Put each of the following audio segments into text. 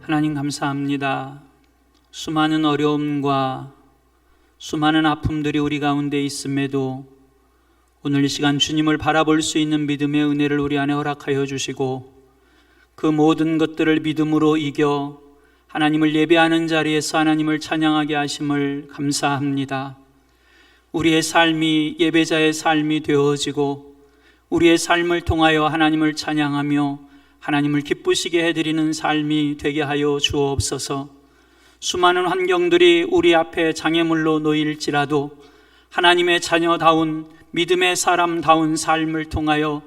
하나님 감사합니다. 수많은 어려움과 수많은 아픔들이 우리 가운데 있음에도 오늘 이 시간 주님을 바라볼 수 있는 믿음의 은혜를 우리 안에 허락하여 주시고 그 모든 것들을 믿음으로 이겨 하나님을 예배하는 자리에서 하나님을 찬양하게 하심을 감사합니다. 우리의 삶이 예배자의 삶이 되어지고 우리의 삶을 통하여 하나님을 찬양하며 하나님을 기쁘시게 해드리는 삶이 되게 하여 주옵소서. 수많은 환경들이 우리 앞에 장애물로 놓일지라도 하나님의 자녀다운 믿음의 사람다운 삶을 통하여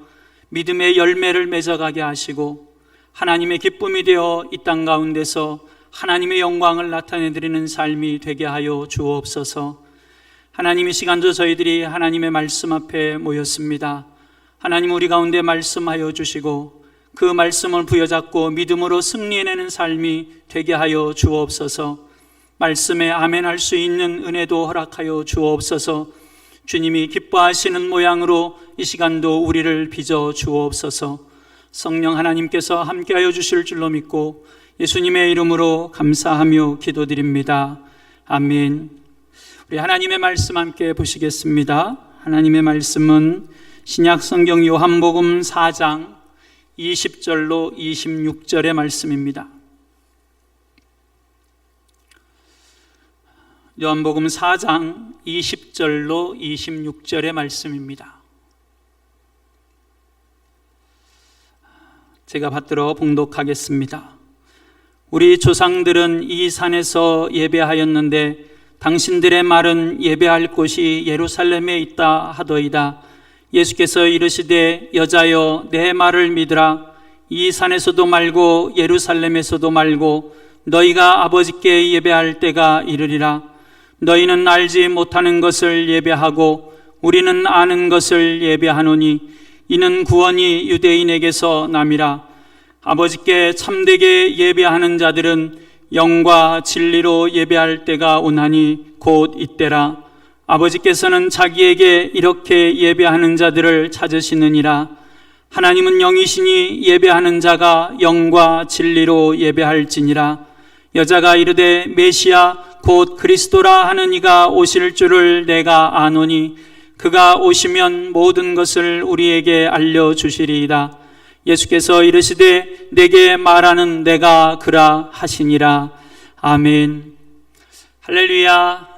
믿음의 열매를 맺어가게 하시고 하나님의 기쁨이 되어 이 땅 가운데서 하나님의 영광을 나타내드리는 삶이 되게 하여 주옵소서. 하나님, 이 시간도 저희들이 하나님의 말씀 앞에 모였습니다. 하나님, 우리 가운데 말씀하여 주시고 그 말씀을 부여잡고 믿음으로 승리해내는 삶이 되게 하여 주옵소서. 말씀에 아멘할 수 있는 은혜도 허락하여 주옵소서. 주님이 기뻐하시는 모양으로 이 시간도 우리를 빚어 주옵소서. 성령 하나님께서 함께하여 주실 줄로 믿고 예수님의 이름으로 감사하며 기도드립니다. 아멘. 우리 하나님의 말씀 함께 보시겠습니다. 하나님의 말씀은 신약 성경 요한복음 4장 20절로 26절의 말씀입니다. 요한복음 4장 20절로 26절의 말씀입니다. 제가 받들어 봉독하겠습니다. 우리 조상들은 이 산에서 예배하였는데 당신들의 말은 예배할 곳이 예루살렘에 있다 하더이다. 예수께서 이르시되 여자여 내 말을 믿으라. 이 산에서도 말고 예루살렘에서도 말고 너희가 아버지께 예배할 때가 이르리라. 너희는 알지 못하는 것을 예배하고 우리는 아는 것을 예배하노니 이는 구원이 유대인에게서 남이라. 아버지께 참되게 예배하는 자들은 영과 진리로 예배할 때가 오나니 곧 이때라. 아버지께서는 자기에게 이렇게 예배하는 자들을 찾으시느니라. 하나님은 영이시니 예배하는 자가 영과 진리로 예배할지니라. 여자가 이르되 메시아 곧 그리스도라 하는 이가 오실 줄을 내가 아노니 그가 오시면 모든 것을 우리에게 알려주시리이다. 예수께서 이르시되 내게 말하는 내가 그라 하시니라. 아멘. 할렐루야.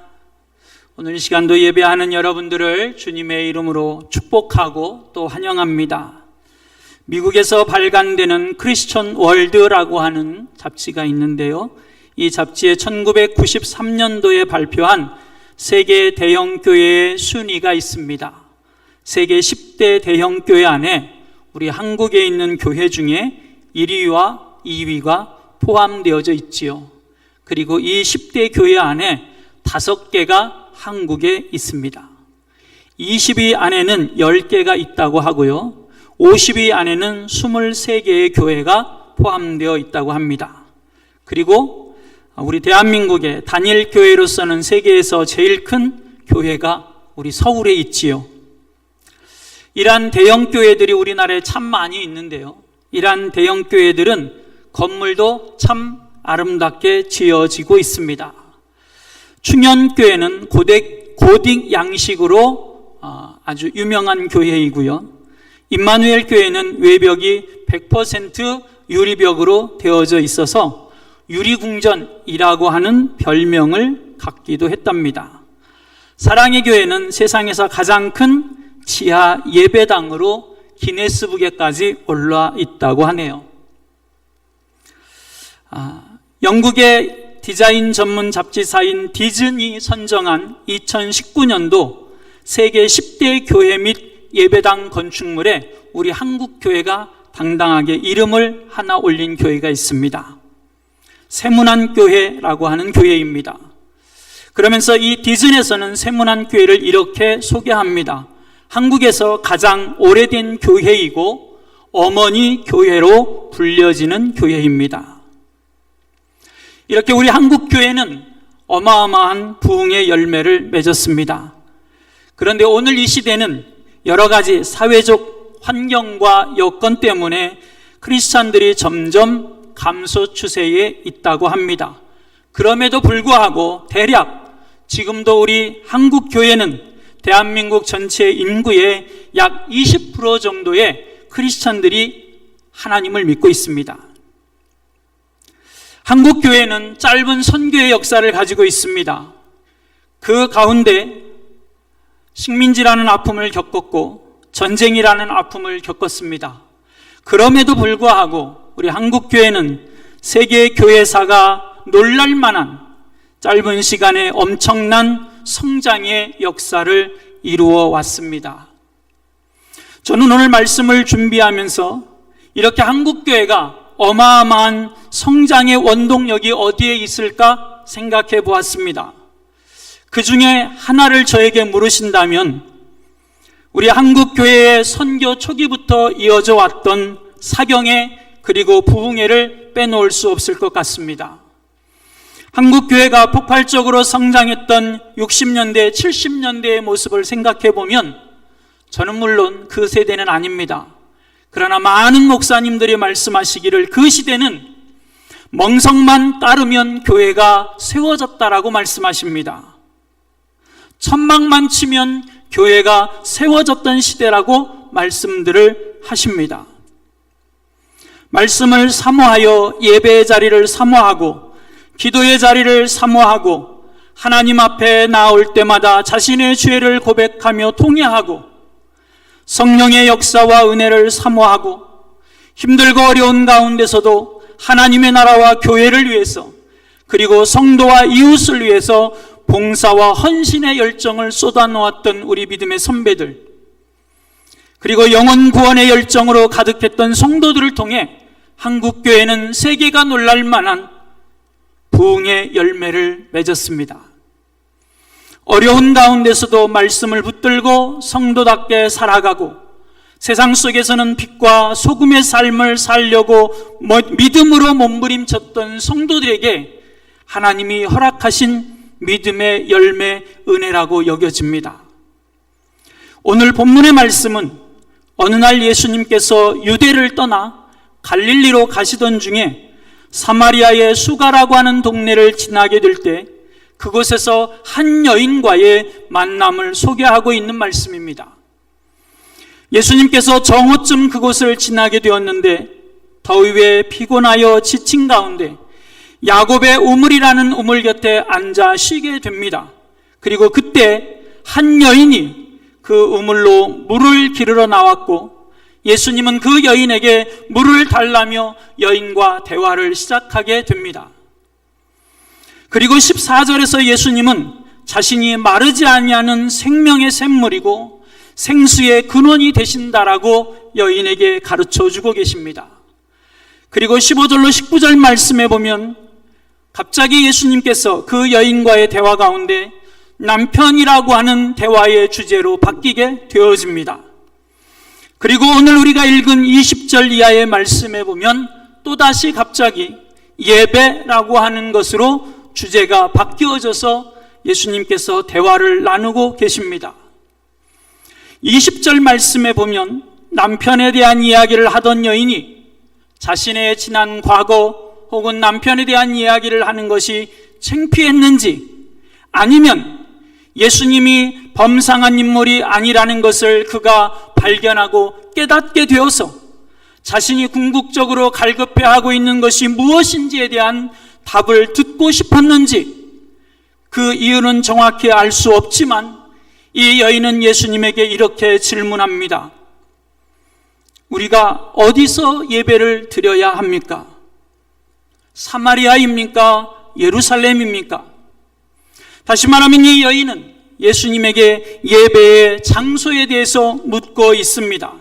오늘 이 시간도 예배하는 여러분들을 주님의 이름으로 축복하고 또 환영합니다. 미국에서 발간되는 크리스천 월드라고 하는 잡지가 있는데요, 이 잡지에 1993년도에 발표한 세계 대형교회의 순위가 있습니다. 세계 10대 대형교회 안에 우리 한국에 있는 교회 중에 1위와 2위가 포함되어져 있지요. 그리고 이 10대 교회 안에 5개가 한국에 있습니다. 20위 안에는 10개가 있다고 하고요, 50위 안에는 23개의 교회가 포함되어 있다고 합니다. 그리고 우리 대한민국의 단일 교회로서는 세계에서 제일 큰 교회가 우리 서울에 있지요. 이러한 대형 교회들이 우리나라에 참 많이 있는데요, 이러한 대형 교회들은 건물도 참 아름답게 지어지고 있습니다. 충현교회는 고딕 양식으로 아주 유명한 교회이고요, 임마누엘 교회는 외벽이 100% 유리벽으로 되어져 있어서 유리궁전이라고 하는 별명을 갖기도 했답니다. 사랑의 교회는 세상에서 가장 큰 지하 예배당으로 기네스북에까지 올라 있다고 하네요. 영국의 디자인 전문 잡지사인 디즈니 선정한 2019년도 세계 10대 교회 및 예배당 건축물에 우리 한국 교회가 당당하게 이름을 하나 올린 교회가 있습니다. 세문안교회라고 하는 교회입니다. 그러면서 이 디즈니에서는 세문안교회를 이렇게 소개합니다. 한국에서 가장 오래된 교회이고 어머니 교회로 불려지는 교회입니다. 이렇게 우리 한국 교회는 어마어마한 부흥의 열매를 맺었습니다. 그런데 오늘 이 시대는 여러 가지 사회적 환경과 여건 때문에 크리스찬들이 점점 감소 추세에 있다고 합니다. 그럼에도 불구하고 대략 지금도 우리 한국 교회는 대한민국 전체 인구의 약 20% 정도의 크리스천들이 하나님을 믿고 있습니다. 한국 교회는 짧은 선교의 역사를 가지고 있습니다. 그 가운데 식민지라는 아픔을 겪었고 전쟁이라는 아픔을 겪었습니다. 그럼에도 불구하고 우리 한국 교회는 세계 교회사가 놀랄만한 짧은 시간에 엄청난 성장의 역사를 이루어 왔습니다. 저는 오늘 말씀을 준비하면서 이렇게 한국 교회가 어마어마한 성장의 원동력이 어디에 있을까 생각해 보았습니다. 그 중에 하나를 저에게 물으신다면 우리 한국 교회의 선교 초기부터 이어져 왔던 사경회 그리고 부흥회를 빼놓을 수 없을 것 같습니다. 한국 교회가 폭발적으로 성장했던 60년대, 70년대의 모습을 생각해 보면 저는 물론 그 세대는 아닙니다. 그러나 많은 목사님들이 말씀하시기를 그 시대는 멍석만 따르면 교회가 세워졌다라고 말씀하십니다. 천막만 치면 교회가 세워졌던 시대라고 말씀들을 하십니다. 말씀을 사모하여 예배의 자리를 사모하고 기도의 자리를 사모하고 하나님 앞에 나올 때마다 자신의 죄를 고백하며 통회하고 성령의 역사와 은혜를 사모하고 힘들고 어려운 가운데서도 하나님의 나라와 교회를 위해서 그리고 성도와 이웃을 위해서 봉사와 헌신의 열정을 쏟아놓았던 우리 믿음의 선배들, 그리고 영혼 구원의 열정으로 가득했던 성도들을 통해 한국교회는 세계가 놀랄 만한 부흥의 열매를 맺었습니다. 어려운 가운데서도 말씀을 붙들고 성도답게 살아가고 세상 속에서는 빛과 소금의 삶을 살려고 믿음으로 몸부림쳤던 성도들에게 하나님이 허락하신 믿음의 열매, 은혜라고 여겨집니다. 오늘 본문의 말씀은 어느 날 예수님께서 유대를 떠나 갈릴리로 가시던 중에 사마리아의 수가라고 하는 동네를 지나게 될 때 그곳에서 한 여인과의 만남을 소개하고 있는 말씀입니다. 예수님께서 정오쯤 그곳을 지나게 되었는데 더위에 피곤하여 지친 가운데 야곱의 우물이라는 우물 곁에 앉아 쉬게 됩니다. 그리고 그때 한 여인이 그 우물로 물을 기르러 나왔고 예수님은 그 여인에게 물을 달라며 여인과 대화를 시작하게 됩니다. 그리고 14절에서 예수님은 자신이 마르지 아니하는 생명의 샘물이고 생수의 근원이 되신다라고 여인에게 가르쳐 주고 계십니다. 그리고 15절로 19절 말씀에 보면 갑자기 예수님께서 그 여인과의 대화 가운데 남편이라고 하는 대화의 주제로 바뀌게 되어집니다. 그리고 오늘 우리가 읽은 20절 이하의 말씀에 보면 또다시 갑자기 예배라고 하는 것으로 주제가 바뀌어져서 예수님께서 대화를 나누고 계십니다. 20절 말씀에 보면 남편에 대한 이야기를 하던 여인이 자신의 지난 과거 혹은 남편에 대한 이야기를 하는 것이 창피했는지 아니면 예수님이 범상한 인물이 아니라는 것을 그가 발견하고 깨닫게 되어서 자신이 궁극적으로 갈급해하고 있는 것이 무엇인지에 대한 답을 듣고 싶었는지 그 이유는 정확히 알 수 없지만 이 여인은 예수님에게 이렇게 질문합니다. 우리가 어디서 예배를 드려야 합니까? 사마리아입니까? 예루살렘입니까? 다시 말하면 이 여인은 예수님에게 예배의 장소에 대해서 묻고 있습니다.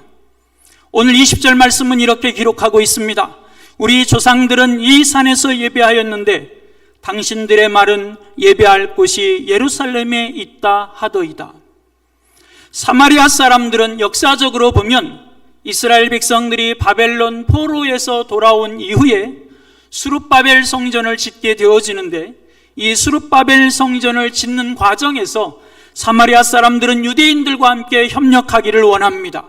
오늘 20절 말씀은 이렇게 기록하고 있습니다. 우리 조상들은 이 산에서 예배하였는데 당신들의 말은 예배할 곳이 예루살렘에 있다 하더이다. 사마리아 사람들은 역사적으로 보면 이스라엘 백성들이 바벨론 포로에서 돌아온 이후에 수룹바벨 성전을 짓게 되어지는데 이 수룹바벨 성전을 짓는 과정에서 사마리아 사람들은 유대인들과 함께 협력하기를 원합니다.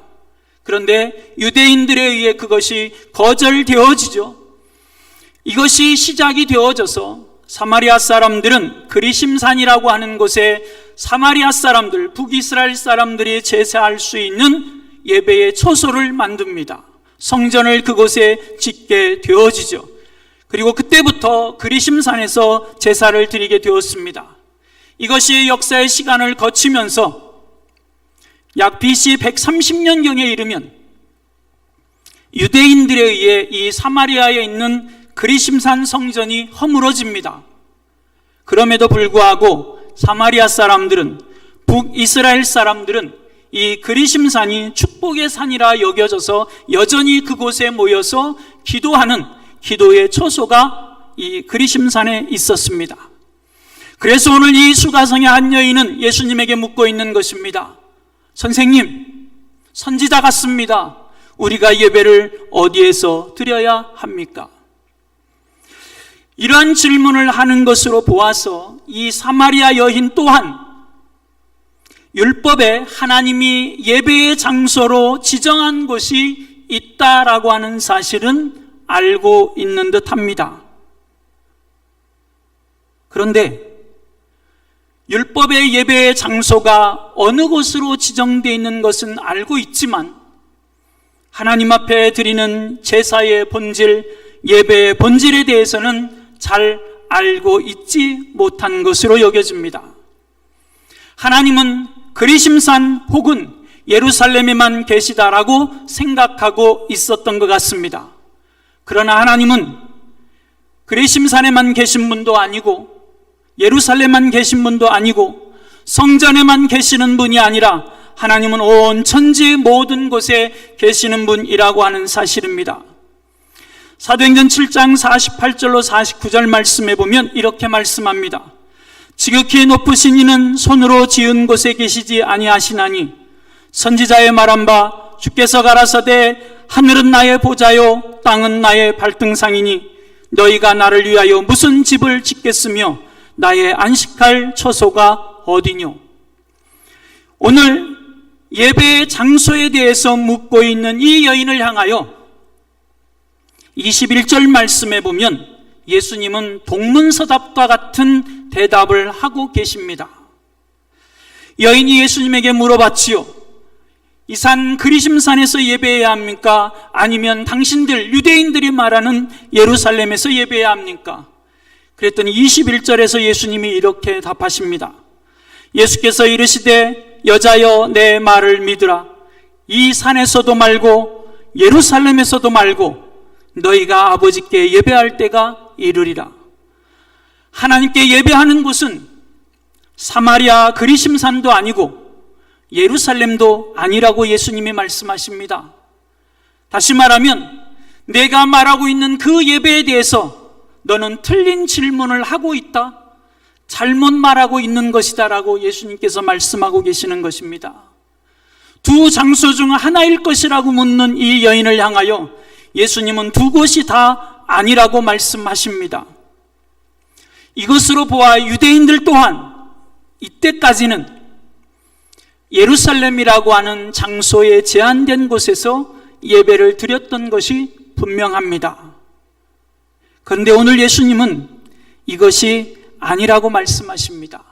그런데 유대인들에 의해 그것이 거절되어지죠. 이것이 시작이 되어져서 사마리아 사람들은 그리심산이라고 하는 곳에 사마리아 사람들, 북이스라엘 사람들이 제사할 수 있는 예배의 초소를 만듭니다. 성전을 그곳에 짓게 되어지죠. 그리고 그때부터 그리심산에서 제사를 드리게 되었습니다. 이것이 역사의 시간을 거치면서 약 BC 130년경에 이르면 유대인들에 의해 이 사마리아에 있는 그리심산 성전이 허물어집니다. 그럼에도 불구하고 사마리아 사람들은, 북이스라엘 사람들은 이 그리심산이 축복의 산이라 여겨져서 여전히 그곳에 모여서 기도하는 기도의 초소가 이 그리심산에 있었습니다. 그래서 오늘 이 수가성의 한 여인은 예수님에게 묻고 있는 것입니다. 선생님, 선지자 같습니다. 우리가 예배를 어디에서 드려야 합니까? 이러한 질문을 하는 것으로 보아서 이 사마리아 여인 또한 율법에 하나님이 예배의 장소로 지정한 곳이 있다라고 하는 사실은 알고 있는 듯 합니다. 그런데 율법의 예배의 장소가 어느 곳으로 지정되어 있는 것은 알고 있지만 하나님 앞에 드리는 제사의 본질, 예배의 본질에 대해서는 잘 알고 있지 못한 것으로 여겨집니다. 하나님은 그리심산 혹은 예루살렘에만 계시다라고 생각하고 있었던 것 같습니다. 그러나 하나님은 그리심산에만 계신 분도 아니고 예루살렘만 계신 분도 아니고 성전에만 계시는 분이 아니라 하나님은 온 천지 모든 곳에 계시는 분이라고 하는 사실입니다. 사도행전 7장 48절로 49절 말씀에 보면 이렇게 말씀합니다. 지극히 높으신 이는 손으로 지은 곳에 계시지 아니하시나니 선지자의 말한 바 주께서 가라사대 하늘은 나의 보좌요 땅은 나의 발등상이니 너희가 나를 위하여 무슨 집을 짓겠으며 나의 안식할 처소가 어디뇨. 오늘 예배의 장소에 대해서 묻고 있는 이 여인을 향하여 21절 말씀에 보면 예수님은 동문서답과 같은 대답을 하고 계십니다. 여인이 예수님에게 물어봤지요. 이 산 그리심산에서 예배해야 합니까? 아니면 당신들 유대인들이 말하는 예루살렘에서 예배해야 합니까? 그랬더니 21절에서 예수님이 이렇게 답하십니다. 예수께서 이르시되 여자여 내 말을 믿으라. 이 산에서도 말고 예루살렘에서도 말고 너희가 아버지께 예배할 때가 이르리라. 하나님께 예배하는 곳은 사마리아 그리심산도 아니고 예루살렘도 아니라고 예수님이 말씀하십니다. 다시 말하면 내가 말하고 있는 그 예배에 대해서 너는 틀린 질문을 하고 있다, 잘못 말하고 있는 것이다 라고 예수님께서 말씀하고 계시는 것입니다. 두 장소 중 하나일 것이라고 묻는 이 여인을 향하여 예수님은 두 곳이 다 아니라고 말씀하십니다. 이것으로 보아 유대인들 또한 이때까지는 예루살렘이라고 하는 장소에 제한된 곳에서 예배를 드렸던 것이 분명합니다. 그런데 오늘 예수님은 이것이 아니라고 말씀하십니다.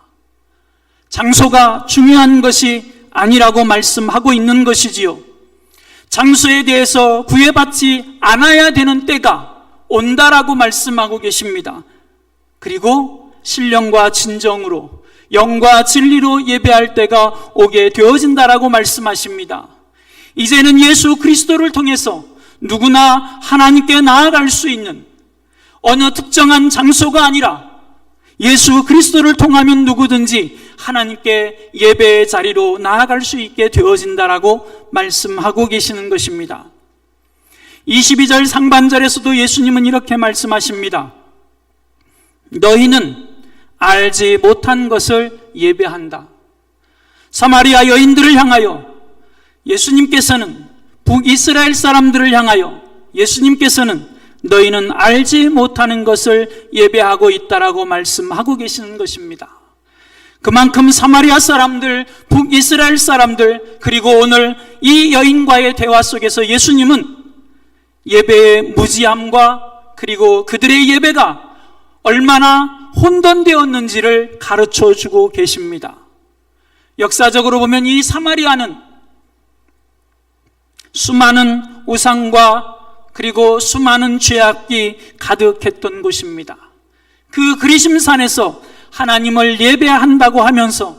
장소가 중요한 것이 아니라고 말씀하고 있는 것이지요. 장소에 대해서 구애받지 않아야 되는 때가 온다라고 말씀하고 계십니다. 그리고 신령과 진정으로 영과 진리로 예배할 때가 오게 되어진다라고 말씀하십니다. 이제는 예수 그리스도를 통해서 누구나 하나님께 나아갈 수 있는 어느 특정한 장소가 아니라 예수 그리스도를 통하면 누구든지 하나님께 예배의 자리로 나아갈 수 있게 되어진다라고 말씀하고 계시는 것입니다. 22절 상반절에서도 예수님은 이렇게 말씀하십니다. 너희는 알지 못한 것을 예배한다. 사마리아 여인들을 향하여 예수님께서는, 북이스라엘 사람들을 향하여 예수님께서는 너희는 알지 못하는 것을 예배하고 있다라고 말씀하고 계시는 것입니다. 그만큼 사마리아 사람들, 북이스라엘 사람들, 그리고 오늘 이 여인과의 대화 속에서 예수님은 예배의 무지함과 그리고 그들의 예배가 얼마나 혼돈되었는지를 가르쳐 주고 계십니다. 역사적으로 보면 이 사마리아는 수많은 우상과 그리고 수많은 죄악이 가득했던 곳입니다. 그 그리심산에서 하나님을 예배한다고 하면서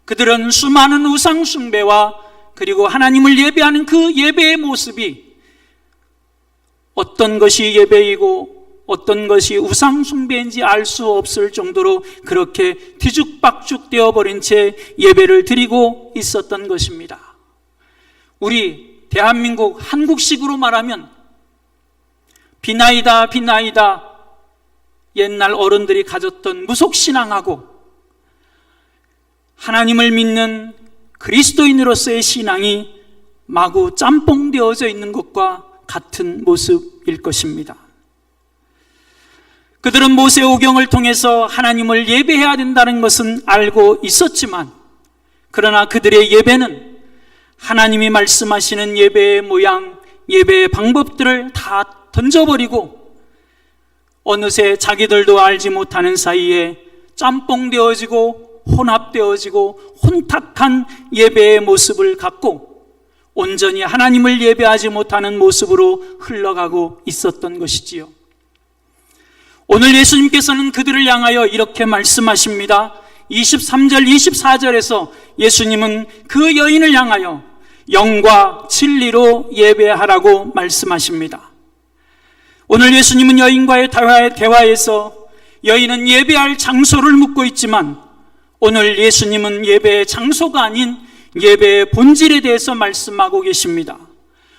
그들은 수많은 우상 숭배와 그리고 하나님을 예배하는 그 예배의 모습이 어떤 것이 예배이고 어떤 것이 우상 숭배인지 알 수 없을 정도로 그렇게 뒤죽박죽 되어버린 채 예배를 드리고 있었던 것입니다. 우리 대한민국 한국식으로 말하면 비나이다 비나이다 옛날 어른들이 가졌던 무속신앙하고 하나님을 믿는 그리스도인으로서의 신앙이 마구 짬뽕되어져 있는 것과 같은 모습일 것입니다. 그들은 모세오경을 통해서 하나님을 예배해야 된다는 것은 알고 있었지만 그러나 그들의 예배는 하나님이 말씀하시는 예배의 모양, 예배의 방법들을 다 던져버리고 어느새 자기들도 알지 못하는 사이에 짬뽕되어지고 혼합되어지고 혼탁한 예배의 모습을 갖고 온전히 하나님을 예배하지 못하는 모습으로 흘러가고 있었던 것이지요. 오늘 예수님께서는 그들을 향하여 이렇게 말씀하십니다. 23절, 24절에서 예수님은 그 여인을 향하여 영과 진리로 예배하라고 말씀하십니다. 오늘 예수님은 여인과의 대화에서 여인은 예배할 장소를 묻고 있지만 오늘 예수님은 예배의 장소가 아닌 예배의 본질에 대해서 말씀하고 계십니다.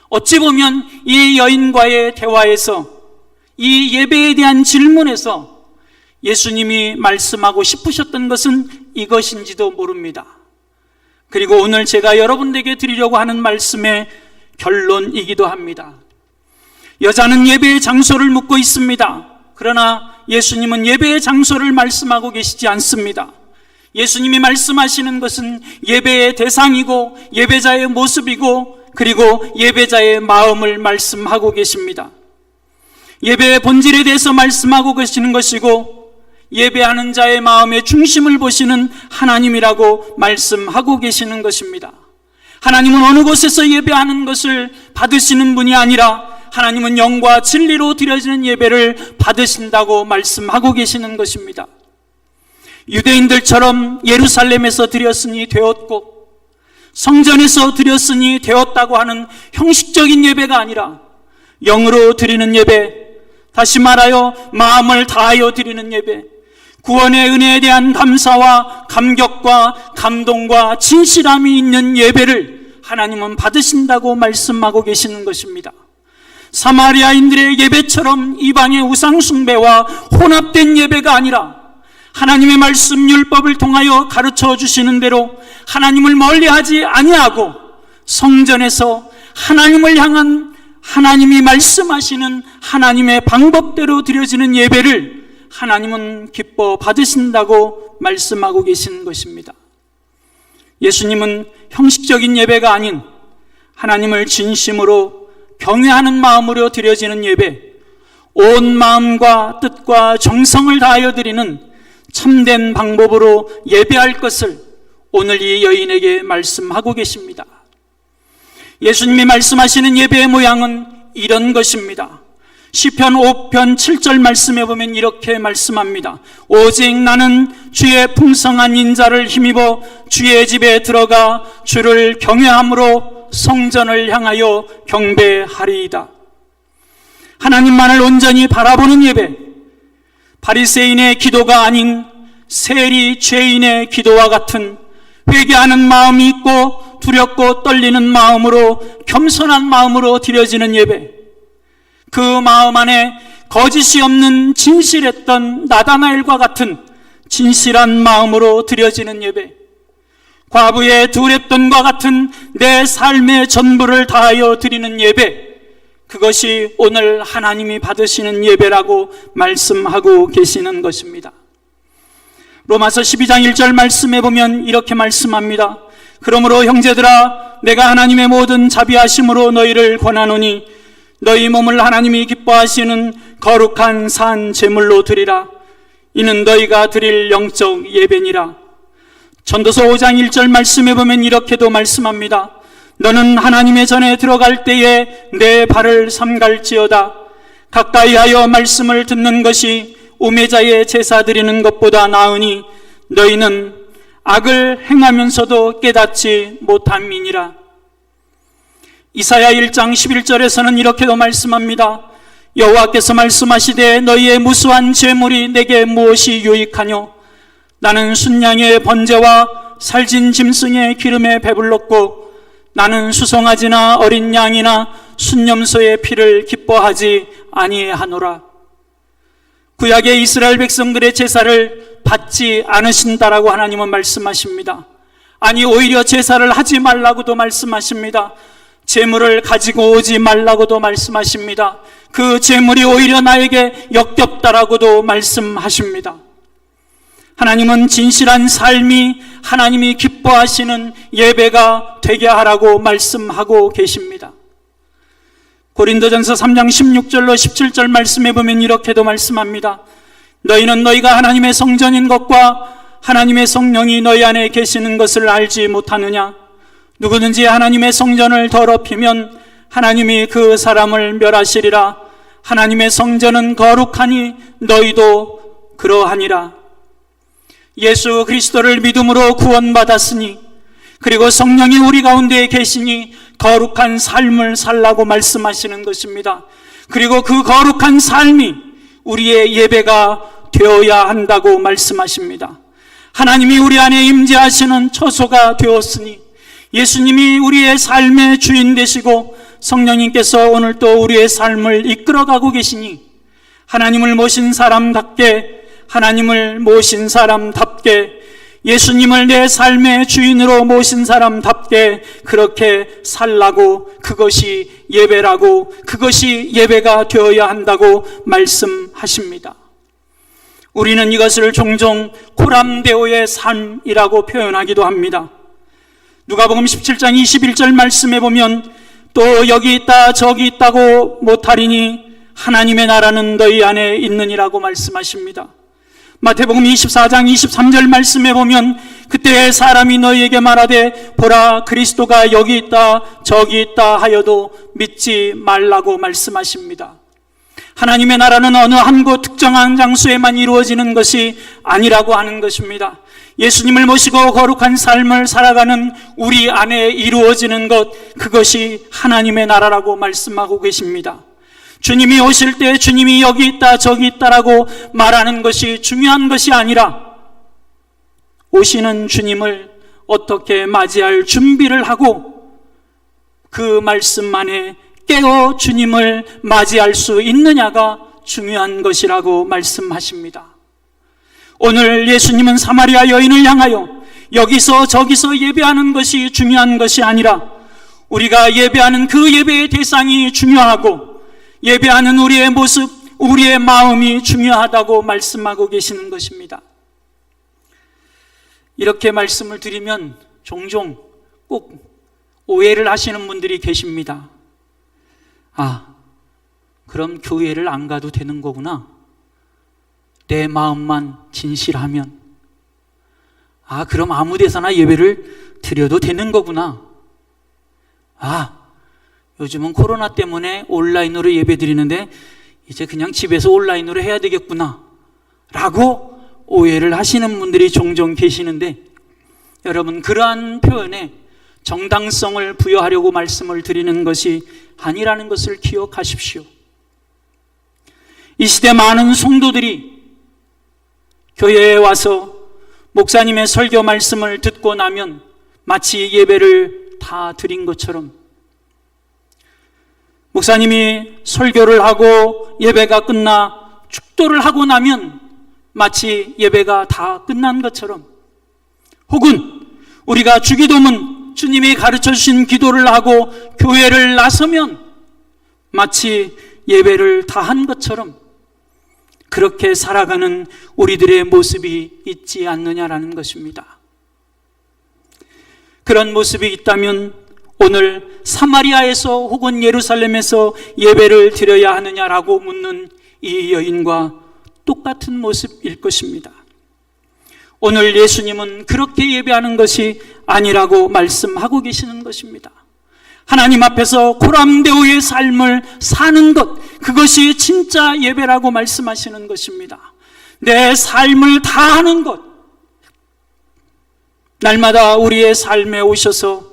어찌 보면 이 여인과의 대화에서 이 예배에 대한 질문에서 예수님이 말씀하고 싶으셨던 것은 이것인지도 모릅니다. 그리고 오늘 제가 여러분에게 드리려고 하는 말씀의 결론이기도 합니다. 여자는 예배의 장소를 묻고 있습니다. 그러나 예수님은 예배의 장소를 말씀하고 계시지 않습니다. 예수님이 말씀하시는 것은 예배의 대상이고 예배자의 모습이고 그리고 예배자의 마음을 말씀하고 계십니다. 예배의 본질에 대해서 말씀하고 계시는 것이고 예배하는 자의 마음의 중심을 보시는 하나님이라고 말씀하고 계시는 것입니다. 하나님은 어느 곳에서 예배하는 것을 받으시는 분이 아니라 하나님은 영과 진리로 드려지는 예배를 받으신다고 말씀하고 계시는 것입니다. 유대인들처럼 예루살렘에서 드렸으니 되었고 성전에서 드렸으니 되었다고 하는 형식적인 예배가 아니라 영으로 드리는 예배, 다시 말하여 마음을 다하여 드리는 예배, 구원의 은혜에 대한 감사와 감격과 감동과 진실함이 있는 예배를 하나님은 받으신다고 말씀하고 계시는 것입니다. 사마리아인들의 예배처럼 이방의 우상 숭배와 혼합된 예배가 아니라 하나님의 말씀 율법을 통하여 가르쳐 주시는 대로 하나님을 멀리하지 아니하고 성전에서 하나님을 향한 하나님이 말씀하시는 하나님의 방법대로 드려지는 예배를 하나님은 기뻐 받으신다고 말씀하고 계시는 것입니다. 예수님은 형식적인 예배가 아닌 하나님을 진심으로 경외하는 마음으로 드려지는 예배, 온 마음과 뜻과 정성을 다하여 드리는 참된 방법으로 예배할 것을 오늘 이 여인에게 말씀하고 계십니다. 예수님이 말씀하시는 예배의 모양은 이런 것입니다. 시편 5편 7절 말씀에 보면 이렇게 말씀합니다. 오직 나는 주의 풍성한 인자를 힘입어 주의 집에 들어가 주를 경외함으로 성전을 향하여 경배하리이다. 하나님만을 온전히 바라보는 예배, 바리새인의 기도가 아닌 세리 죄인의 기도와 같은 회개하는 마음이 있고 두렵고 떨리는 마음으로 겸손한 마음으로 드려지는 예배, 그 마음 안에 거짓이 없는 진실했던 나다나엘과 같은 진실한 마음으로 드려지는 예배, 과부의 두렵던과 같은 내 삶의 전부를 다하여 드리는 예배, 그것이 오늘 하나님이 받으시는 예배라고 말씀하고 계시는 것입니다. 로마서 12장 1절 말씀에 보면 이렇게 말씀합니다. 그러므로 형제들아, 내가 하나님의 모든 자비하심으로 너희를 권하노니 너희 몸을 하나님이 기뻐하시는 거룩한 산 제물로 드리라. 이는 너희가 드릴 영적 예배니라. 전도서 5장 1절 말씀에 보면 이렇게도 말씀합니다. 너는 하나님의 전에 들어갈 때에 내 발을 삼갈지어다. 가까이 하여 말씀을 듣는 것이 우매자의 제사 드리는 것보다 나으니 너희는 악을 행하면서도 깨닫지 못함이니라. 이사야 1장 11절에서는 이렇게도 말씀합니다. 여호와께서 말씀하시되 너희의 무수한 재물이 내게 무엇이 유익하뇨? 나는 순양의 번제와 살진 짐승의 기름에 배불렀고 나는 수송아지나 어린 양이나 순염소의 피를 기뻐하지 아니하노라. 구약의 이스라엘 백성들의 제사를 받지 않으신다라고 하나님은 말씀하십니다. 아니, 오히려 제사를 하지 말라고도 말씀하십니다. 제물을 가지고 오지 말라고도 말씀하십니다. 그 제물이 오히려 나에게 역겹다라고도 말씀하십니다. 하나님은 진실한 삶이 하나님이 기뻐하시는 예배가 되게 하라고 말씀하고 계십니다. 고린도전서 3장 16절로 17절 말씀에 보면 이렇게도 말씀합니다. 너희는 너희가 하나님의 성전인 것과 하나님의 성령이 너희 안에 계시는 것을 알지 못하느냐? 누구든지 하나님의 성전을 더럽히면 하나님이 그 사람을 멸하시리라. 하나님의 성전은 거룩하니 너희도 그러하니라. 예수 그리스도를 믿음으로 구원받았으니, 그리고 성령이 우리 가운데 계시니 거룩한 삶을 살라고 말씀하시는 것입니다. 그리고 그 거룩한 삶이 우리의 예배가 되어야 한다고 말씀하십니다. 하나님이 우리 안에 임재하시는 처소가 되었으니 예수님이 우리의 삶의 주인 되시고 성령님께서 오늘 또 우리의 삶을 이끌어가고 계시니 하나님을 모신 사람답게, 하나님을 모신 사람답게, 예수님을 내 삶의 주인으로 모신 사람답게 그렇게 살라고, 그것이 예배라고, 그것이 예배가 되어야 한다고 말씀하십니다. 우리는 이것을 종종 코람데오의 삶이라고 표현하기도 합니다. 누가복음 17장 21절 말씀에 보면 또 여기 있다 저기 있다고 못하리니 하나님의 나라는 너희 안에 있느니라고 말씀하십니다. 마태복음 24장 23절 말씀에 보면 그때 사람이 너희에게 말하되 보라 그리스도가 여기 있다 저기 있다 하여도 믿지 말라고 말씀하십니다. 하나님의 나라는 어느 한 곳 특정한 장소에만 이루어지는 것이 아니라고 하는 것입니다. 예수님을 모시고 거룩한 삶을 살아가는 우리 안에 이루어지는 것, 그것이 하나님의 나라라고 말씀하고 계십니다. 주님이 오실 때 주님이 여기 있다 저기 있다라고 말하는 것이 중요한 것이 아니라 오시는 주님을 어떻게 맞이할 준비를 하고 그 말씀 안에 깨어 주님을 맞이할 수 있느냐가 중요한 것이라고 말씀하십니다. 오늘 예수님은 사마리아 여인을 향하여 여기서 저기서 예배하는 것이 중요한 것이 아니라 우리가 예배하는 그 예배의 대상이 중요하고 예배하는 우리의 모습, 우리의 마음이 중요하다고 말씀하고 계시는 것입니다. 이렇게 말씀을 드리면 종종 꼭 오해를 하시는 분들이 계십니다. 아, 그럼 교회를 안 가도 되는 거구나. 내 마음만 진실하면. 아, 그럼 아무 데서나 예배를 드려도 되는 거구나. 아, 요즘은 코로나 때문에 온라인으로 예배 드리는데 이제 그냥 집에서 온라인으로 해야 되겠구나 라고 오해를 하시는 분들이 종종 계시는데, 여러분, 그러한 표현에 정당성을 부여하려고 말씀을 드리는 것이 아니라는 것을 기억하십시오. 이 시대 많은 성도들이 교회에 와서 목사님의 설교 말씀을 듣고 나면 마치 예배를 다 드린 것처럼, 목사님이 설교를 하고 예배가 끝나 축도를 하고 나면 마치 예배가 다 끝난 것처럼, 혹은 우리가 주기도문, 주님이 가르쳐 주신 기도를 하고 교회를 나서면 마치 예배를 다 한 것처럼 그렇게 살아가는 우리들의 모습이 있지 않느냐라는 것입니다. 그런 모습이 있다면 오늘 사마리아에서 혹은 예루살렘에서 예배를 드려야 하느냐라고 묻는 이 여인과 똑같은 모습일 것입니다. 오늘 예수님은 그렇게 예배하는 것이 아니라고 말씀하고 계시는 것입니다. 하나님 앞에서 고람되오의 삶을 사는 것, 그것이 진짜 예배라고 말씀하시는 것입니다. 내 삶을 다하는 것, 날마다 우리의 삶에 오셔서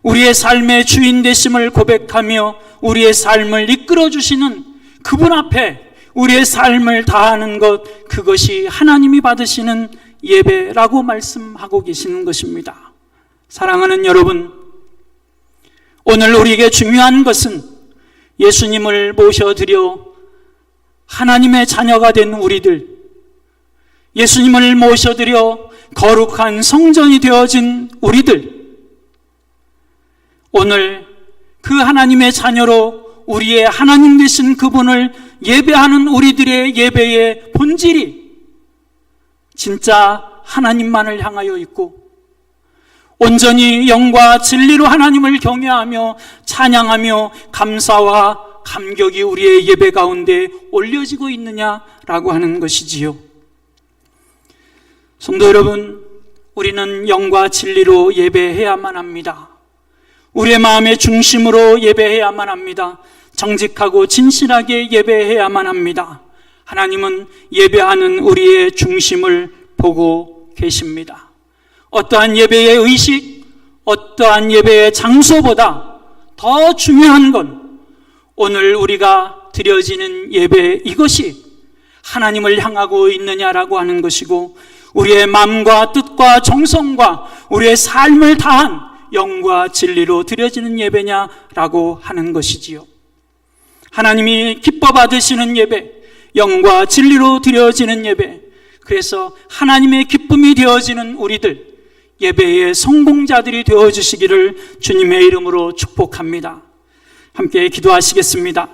우리의 삶의 주인 되심을 고백하며 우리의 삶을 이끌어 주시는 그분 앞에 우리의 삶을 다하는 것, 그것이 하나님이 받으시는 예배라고 말씀하고 계시는 것입니다. 사랑하는 여러분, 오늘 우리에게 중요한 것은 예수님을 모셔드려 하나님의 자녀가 된 우리들, 예수님을 모셔드려 거룩한 성전이 되어진 우리들, 오늘 그 하나님의 자녀로 우리의 하나님 되신 그분을 예배하는 우리들의 예배의 본질이 진짜 하나님만을 향하여 있고 온전히 영과 진리로 하나님을 경외하며 찬양하며 감사와 감격이 우리의 예배 가운데 올려지고 있느냐라고 하는 것이지요. 성도 여러분, 우리는 영과 진리로 예배해야만 합니다. 우리의 마음의 중심으로 예배해야만 합니다. 정직하고 진실하게 예배해야만 합니다. 하나님은 예배하는 우리의 중심을 보고 계십니다. 어떠한 예배의 의식, 어떠한 예배의 장소보다 더 중요한 건 오늘 우리가 드려지는 예배, 이것이 하나님을 향하고 있느냐라고 하는 것이고, 우리의 마음과 뜻과 정성과 우리의 삶을 다한 영과 진리로 드려지는 예배냐라고 하는 것이지요. 하나님이 기뻐 받으시는 예배, 영과 진리로 드려지는 예배, 그래서 하나님의 기쁨이 되어지는 우리들, 예배의 성공자들이 되어주시기를 주님의 이름으로 축복합니다. 함께 기도하시겠습니다.